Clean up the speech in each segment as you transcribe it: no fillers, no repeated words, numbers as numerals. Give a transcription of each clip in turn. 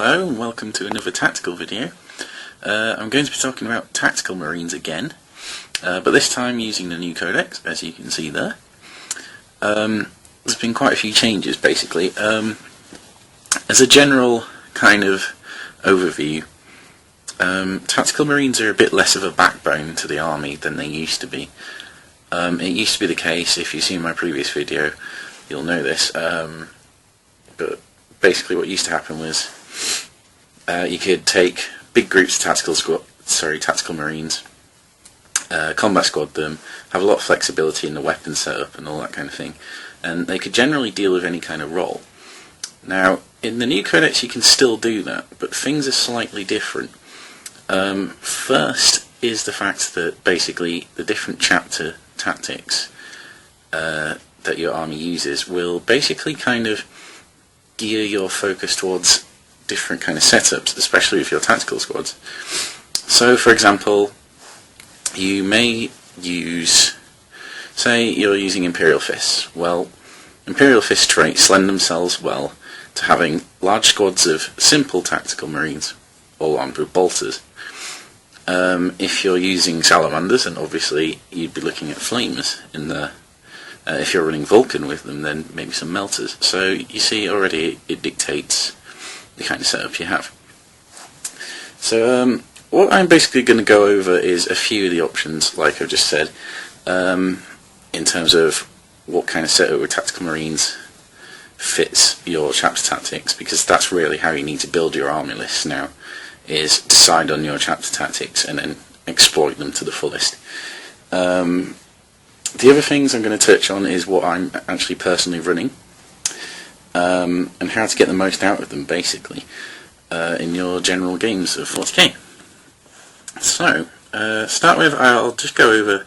Hello and welcome to another tactical video. I'm going to be talking about tactical marines again, but this time using the new codex, as you can see there. There's been quite a few changes basically. As a general kind of overview, tactical marines are a bit less of a backbone to the army than they used to be. It used to be the case, if you've seen my previous video you'll know this, but basically what used to happen was you could take big groups of tactical marines, combat squad them, have a lot of flexibility in the weapon setup and all that kind of thing, and they could generally deal with any kind of role. Now in the new codex you can still do that, but things are slightly different. First is the fact that basically the different chapter tactics that your army uses will basically kind of gear your focus towards different kind of setups, especially with your tactical squads. So for example, you may use, say you're using Imperial Fists. Well, Imperial Fist traits lend themselves well to having large squads of simple tactical marines, all armed with bolters. If you're using Salamanders, and obviously you'd be looking at Flamers in there. If you're running Vulcan with them, then maybe some Melters. So you see already it dictates the kind of setup you have. So what I'm basically going to go over is a few of the options, like I've just said, in terms of what kind of setup with tactical marines fits your chapter tactics, because that's really how you need to build your army lists now, is decide on your chapter tactics and then exploit them to the fullest. The other things I'm going to touch on is what I'm actually personally running, and how to get the most out of them basically in your general games of 40k. So, start with, I'll just go over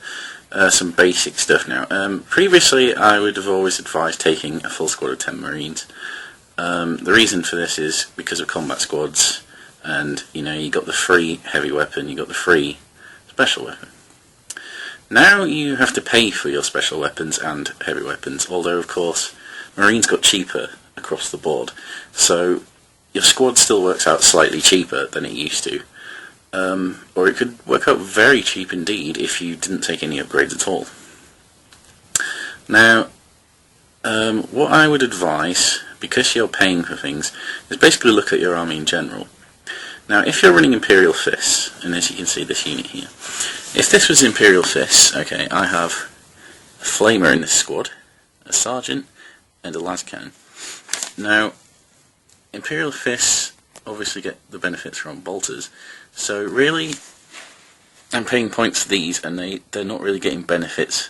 some basic stuff now. Previously I would have always advised taking a full squad of 10 marines. The reason for this is because of combat squads, and you know, you got the free heavy weapon, you got the free special weapon. Now you have to pay for your special weapons and heavy weapons, although of course marines got cheaper across the board, so your squad still works out slightly cheaper than it used to, or it could work out very cheap indeed if you didn't take any upgrades at all. Now what I would advise, because you're paying for things, is basically look at your army in general. Now if you're running Imperial Fists, and as you can see this unit here, if this was Imperial Fists, okay, I have a Flamer in this squad, a Sergeant, and a las cannon. Now, Imperial Fists obviously get the benefits from bolters, so really I'm paying points for these, and they're not really getting benefits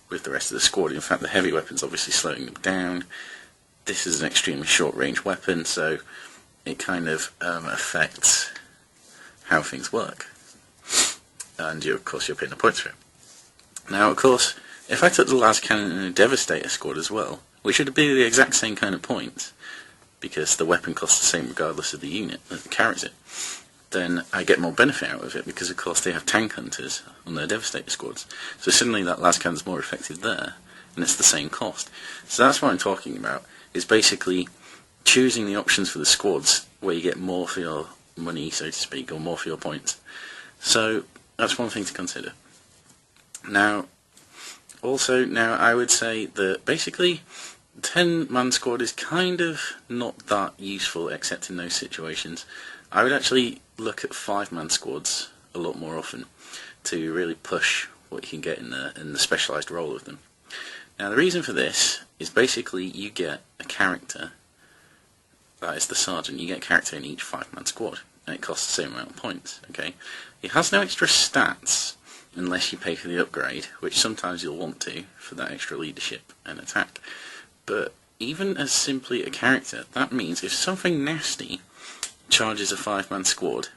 with the rest of the squad. In fact, the heavy weapon's obviously slowing them down. This is an extremely short range weapon, so it kind of affects how things work. And of course you're paying the points for it. Now of course, if I took the las cannon in a Devastator squad as well, which would be the exact same kind of points, because the weapon costs the same regardless of the unit that carries it, then I get more benefit out of it, because of course they have tank hunters on their Devastator squads. So suddenly that las cannon's more effective there, and it's the same cost. So that's what I'm talking about, is basically choosing the options for the squads where you get more for your money, so to speak, or more for your points. So that's one thing to consider. Now, also, I would say that basically 10-man squad is kind of not that useful except in those situations. I would actually look at 5-man squads a lot more often to really push what you can get in the specialised role of them. Now the reason for this is basically you get a character, that is the Sergeant, you get a character in each 5-man squad, and it costs the same amount of points, okay? It has no extra stats unless you pay for the upgrade, which sometimes you'll want to for that extra leadership and attack. But even as simply a character, that means if something nasty charges a 5-man squad,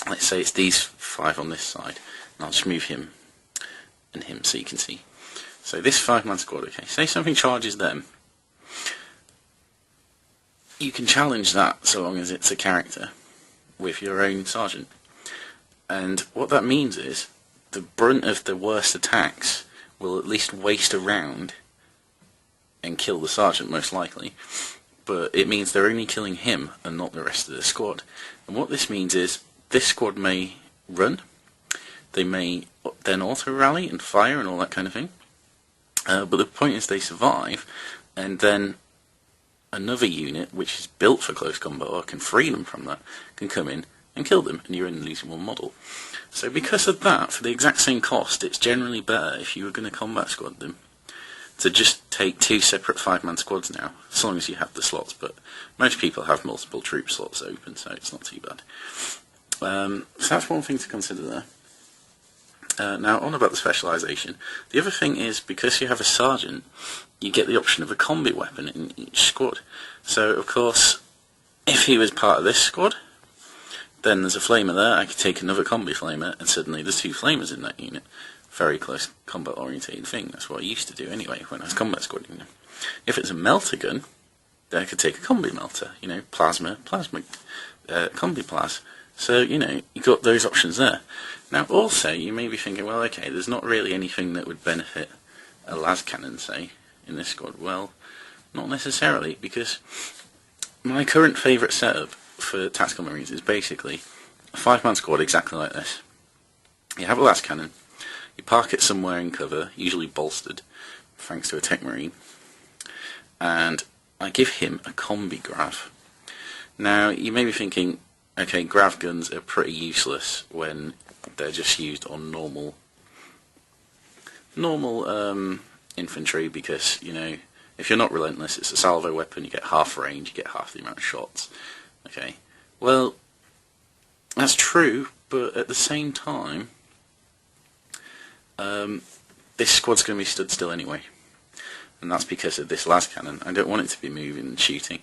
let's say it's these 5 on this side, and I'll just move him and him so you can see. So this 5-man squad, okay, say something charges them, you can challenge that so long as it's a character with your own Sergeant. And what that means is the brunt of the worst attacks will at least waste a round and kill the Sergeant most likely, but it means they're only killing him and not the rest of the squad. And what this means is this squad may run, they may then auto-rally and fire and all that kind of thing, but the point is they survive, and then another unit, which is built for close combat or can free them from that, can come in and kill them, and you're in the losing one model. So because of that, for the exact same cost, it's generally better if you were going to combat squad them to just take 2 separate 5-man squads now, as long as you have the slots, but most people have multiple troop slots open, so it's not too bad. So that's one thing to consider there. Now, on about the specialization, the other thing is, because you have a sergeant, you get the option of a combi weapon in each squad. So, of course, if he was part of this squad, then there's a flamer there, I could take another combi flamer, and suddenly there's 2 flamers in that unit. Very close combat orientated thing, that's what I used to do anyway, when I was combat squadding them. If it's a melter gun, then I could take a combi melter, plasma, combi plas. So, you've got those options there. Now, also, you may be thinking, well, okay, there's not really anything that would benefit a las cannon, say, in this squad. Well, not necessarily, because my current favourite setup for Tactical Marines is basically a 5-man squad exactly like this. You have a las cannon, you park it somewhere in cover, usually bolstered, thanks to a Tech Marine, and I give him a combi grav. Now, you may be thinking, okay, grav guns are pretty useless when they're just used on normal infantry, because, if you're not relentless, it's a salvo weapon, you get half range, you get half the amount of shots. Okay, well, that's true, but at the same time, this squad's going to be stood still anyway, and that's because of this las cannon. I don't want it to be moving and shooting.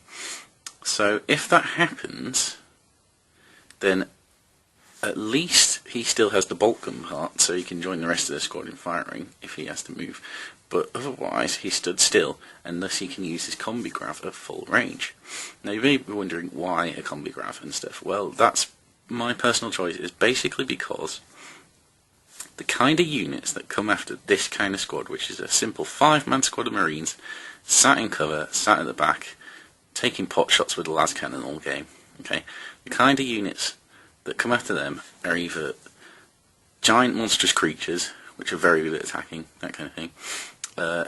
So if that happens, then at least he still has the bolt gun part, so he can join the rest of the squad in firing if he has to move. But otherwise, he stood still, and thus he can use his combi grav at full range. Now, you may be wondering why a combi grav and stuff. Well, that's my personal choice. Is basically because the kind of units that come after this kind of squad, which is a simple 5-man squad of Marines, sat in cover, sat at the back, taking pot shots with the las cannon all game. Okay, the kind of units that come after them are either giant monstrous creatures, which are very good at attacking, that kind of thing,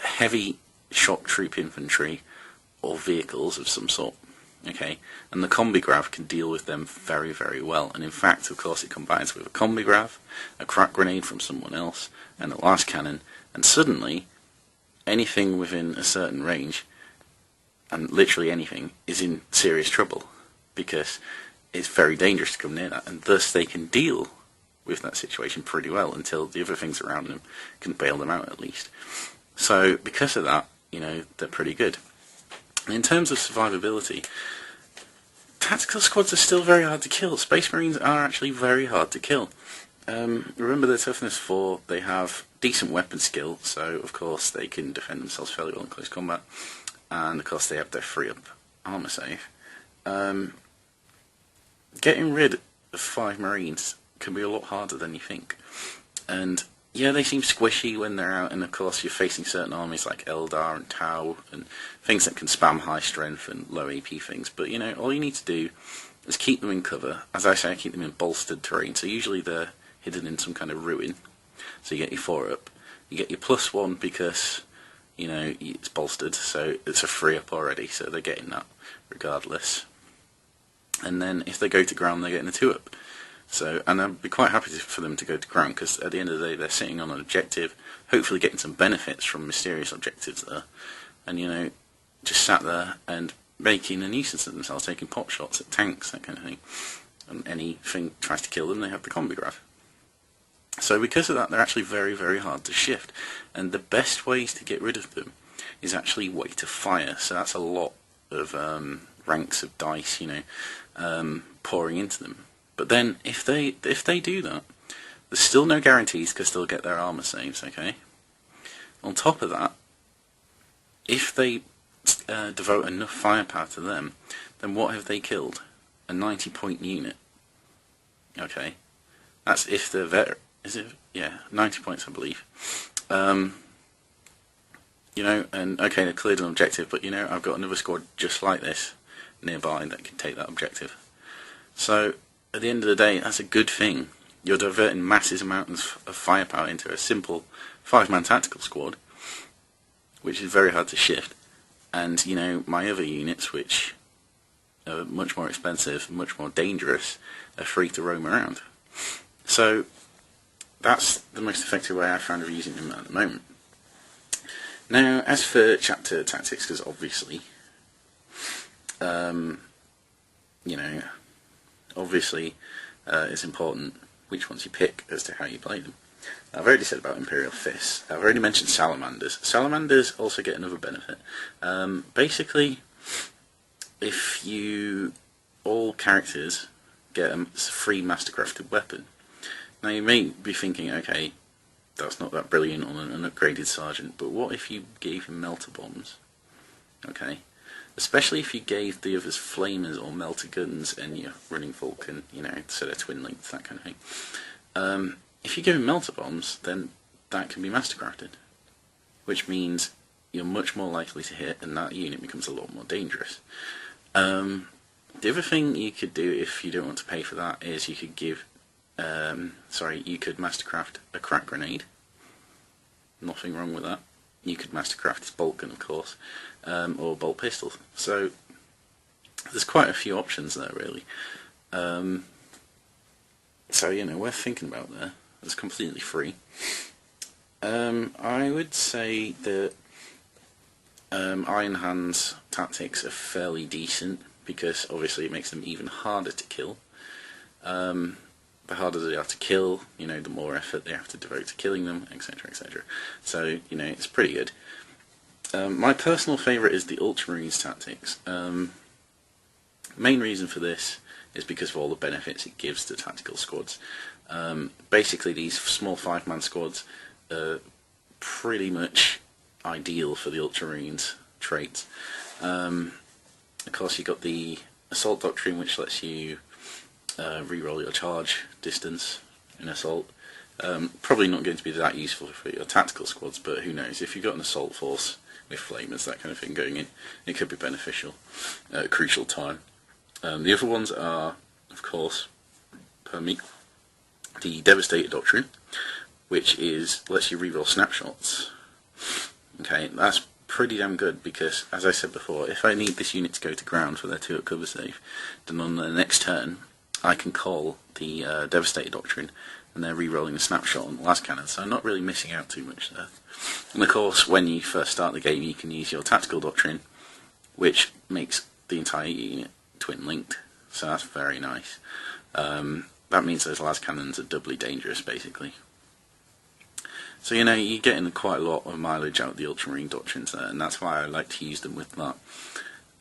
heavy shock troop infantry, or vehicles of some sort. Okay, and the combi grav can deal with them very, very well. And in fact, of course, it combines with a combi grav, a crack grenade from someone else, and a las cannon, and suddenly anything within a certain range, and literally anything, is in serious trouble, because it's very dangerous to come near that, and thus they can deal with that situation pretty well until the other things around them can bail them out at least. So because of that, they're pretty good. In terms of survivability, tactical squads are still very hard to kill. Space Marines are actually very hard to kill. Remember their toughness 4, they have decent weapon skill, so of course they can defend themselves fairly well in close combat, and of course they have their free up armor save. Getting rid of 5 Marines can be a lot harder than you think, and yeah, they seem squishy when they're out, and of course you're facing certain armies like Eldar and Tau and things that can spam high strength and low AP things, but all you need to do is keep them in cover. As I say, I keep them in bolstered terrain, so usually they're hidden in some kind of ruin, so you get your 4 up, you get your +1 because it's bolstered, so it's a free up already, so they're getting that regardless. And then if they go to ground, they're getting a 2 up. So, and I'd be quite happy for them to go to ground, because at the end of the day they're sitting on an objective, hopefully getting some benefits from mysterious objectives there, and just sat there and making a nuisance of themselves, taking pot shots at tanks, that kind of thing. And anything tries to kill them, they have the combi grav. So because of that, they're actually very, very hard to shift, and the best ways to get rid of them is actually weight of fire. So that's a lot of ranks of dice, pouring into them. But then, if they do that, there's still no guarantees, because they'll get their armor saves, okay? On top of that, if they devote enough firepower to them, then what have they killed? A 90-point unit. Okay? That's if they're is it? Yeah, 90 points, I believe. you know, and okay, they cleared an objective, but you know, I've got another squad just like this nearby that can take that objective. So at the end of the day, that's a good thing. You're diverting massive amounts of firepower into a simple 5-man tactical squad, which is very hard to shift. And you know, my other units, which are much more expensive, much more dangerous, are free to roam around. So that's the most effective way I found of using them at the moment. Now, as for chapter tactics, because obviously, you know, it's important which ones you pick as to how you play them. I've already said about Imperial Fists. I've already mentioned Salamanders. Salamanders also get another benefit. Basically, if all characters get a free mastercrafted weapon. Now you may be thinking, okay, that's not that brilliant on an upgraded sergeant, but what if you gave him melter bombs? Okay, especially if you gave the others flamers or melter guns and you're running Vulcan, you know, so they're twin lengths, that kind of thing. If you give him melter bombs, then that can be mastercrafted, which means you're much more likely to hit, and that unit becomes a lot more dangerous. The other thing you could do if you don't want to pay for that is you could you could mastercraft a crack grenade. Nothing wrong with that. You could mastercraft his bolt gun, of course, or bolt pistol. So there's quite a few options there, really. So you know, worth thinking about there. It's completely free. I would say that Iron Hand's tactics are fairly decent, because obviously it makes them even harder to kill. The harder they are to kill, you know, the more effort they have to devote to killing them, etc, etc. So, you know, it's pretty good. My personal favourite is the Ultramarines tactics. Main reason for this is because of all the benefits it gives to tactical squads. Basically, these small 5-man squads are pretty much ideal for the Ultramarines traits. Of course, you've got the Assault Doctrine, which lets you reroll your charge distance in Assault. Probably not going to be that useful for your tactical squads, but who knows, if you've got an Assault Force with flamers, that kind of thing going in, it could be beneficial at a crucial time. The other ones are, of course, per me, the Devastator Doctrine, which lets you reroll snapshots. Okay, that's pretty damn good, because, as I said before, if I need this unit to go to ground for their 2-up cover save, then on the next turn, I can call the Devastator Doctrine, and they're re-rolling a snapshot on the last cannon, so I'm not really missing out too much there. And of course, when you first start the game, you can use your Tactical Doctrine, which makes the entire unit twin-linked, so that's very nice. That means those last cannons are doubly dangerous, basically. So, you know, you're getting quite a lot of mileage out of the Ultramarine Doctrines there, and that's why I like to use them with that.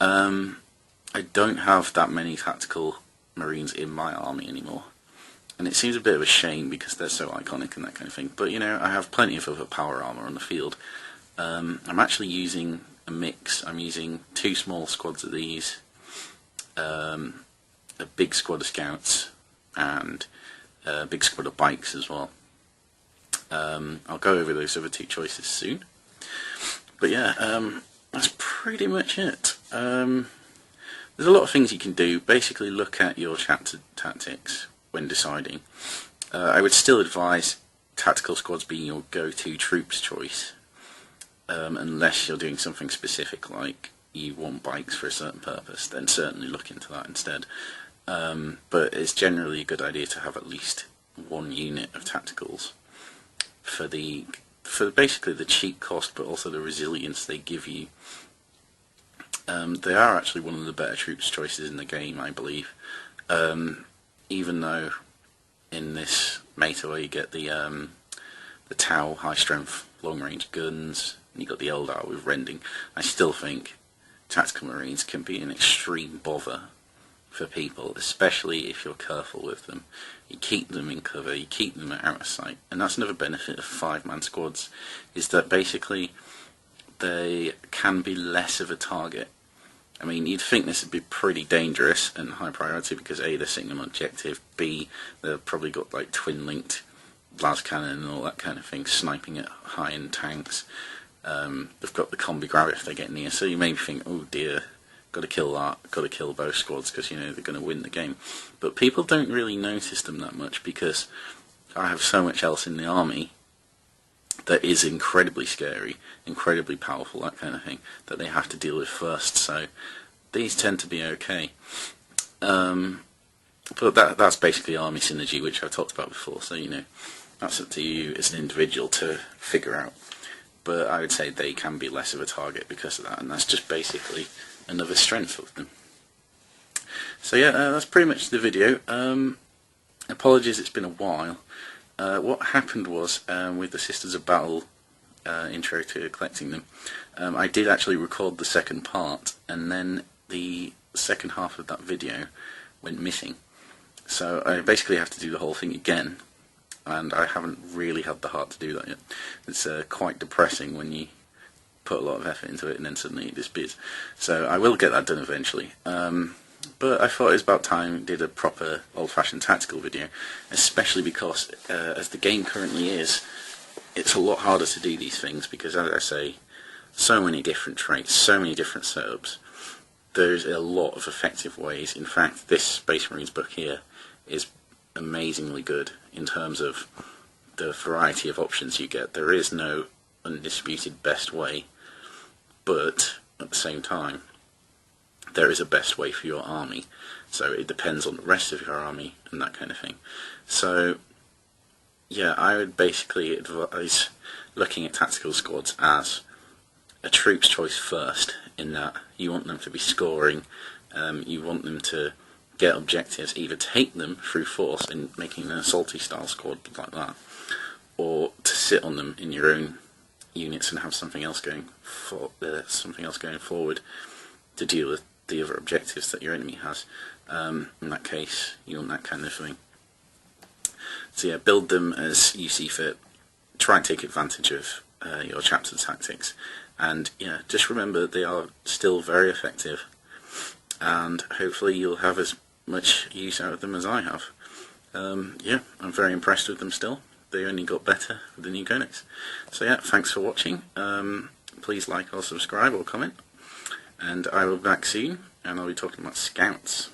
I don't have that many tactical Marines in my army anymore, and it seems a bit of a shame because they're so iconic and that kind of thing, but you know, I have plenty of other power armor on the field. I'm actually using a mix. I'm using 2 small squads of these, a big squad of scouts, and a big squad of bikes as well. I'll go over those other 2 choices soon, but yeah, that's pretty much it. There's a lot of things you can do. Basically, look at your chapter tactics when deciding. I would still advise tactical squads being your go-to troops choice, unless you're doing something specific, like you want bikes for a certain purpose, then certainly look into that instead. But it's generally a good idea to have at least 1 unit of tacticals for basically the cheap cost, but also the resilience they give you. They are actually one of the better troops choices in the game, I believe. Even though in this meta where you get the Tau high strength long range guns, and you got the Eldar with rending, I still think tactical Marines can be an extreme bother for people, especially if you're careful with them. You keep them in cover, you keep them out of sight, and that's another benefit of 5-man squads, is that basically they can be less of a target. I mean, you'd think this would be pretty dangerous and high priority because A, they're sitting on objective, B, they've probably got like twin-linked las cannon and all that kind of thing, sniping at high-end tanks. They've got the combi grab if they get near, so you maybe think, oh dear, got to kill that, got to kill both squads because you know they're going to win the game. But people don't really notice them that much because I have so much else in the army that is incredibly scary, incredibly powerful, that kind of thing, that they have to deal with first. So these tend to be okay. But that's basically army synergy, which I've talked about before. So you know, that's up to you as an individual to figure out. But I would say they can be less of a target because of that, and that's just basically another strength of them. So yeah, that's pretty much the video. Apologies, it's been a while. What happened was, with the Sisters of Battle intro to collecting them, I did actually record the second part, and then the second half of that video went missing. So I basically have to do the whole thing again, and I haven't really had the heart to do that yet. It's quite depressing when you put a lot of effort into it and then suddenly it disappears. So I will get that done eventually. But I thought it was about time I did a proper old-fashioned tactical video, especially because as the game currently is, it's a lot harder to do these things because, as I say, so many different traits, so many different setups. There's a lot of effective ways. In fact, this Space Marines book here is amazingly good in terms of the variety of options you get. There is no undisputed best way, but at the same time there is a best way for your army, so it depends on the rest of your army and that kind of thing. So yeah, I would basically advise looking at tactical squads as a troop's choice first, in that you want them to be scoring, you want them to get objectives, either take them through force in making an assaulty style squad like that, or to sit on them in your own units and have something else going forward to deal with the other objectives that your enemy has. In that case, you want that kind of thing. So yeah, build them as you see fit. Try and take advantage of your chapter tactics, and yeah, just remember they are still very effective, and hopefully you'll have as much use out of them as I have. Yeah, I'm very impressed with them still. They only got better with the new codex. So yeah, thanks for watching. Please like or subscribe or comment, and I will be back soon, and I'll be talking about scouts.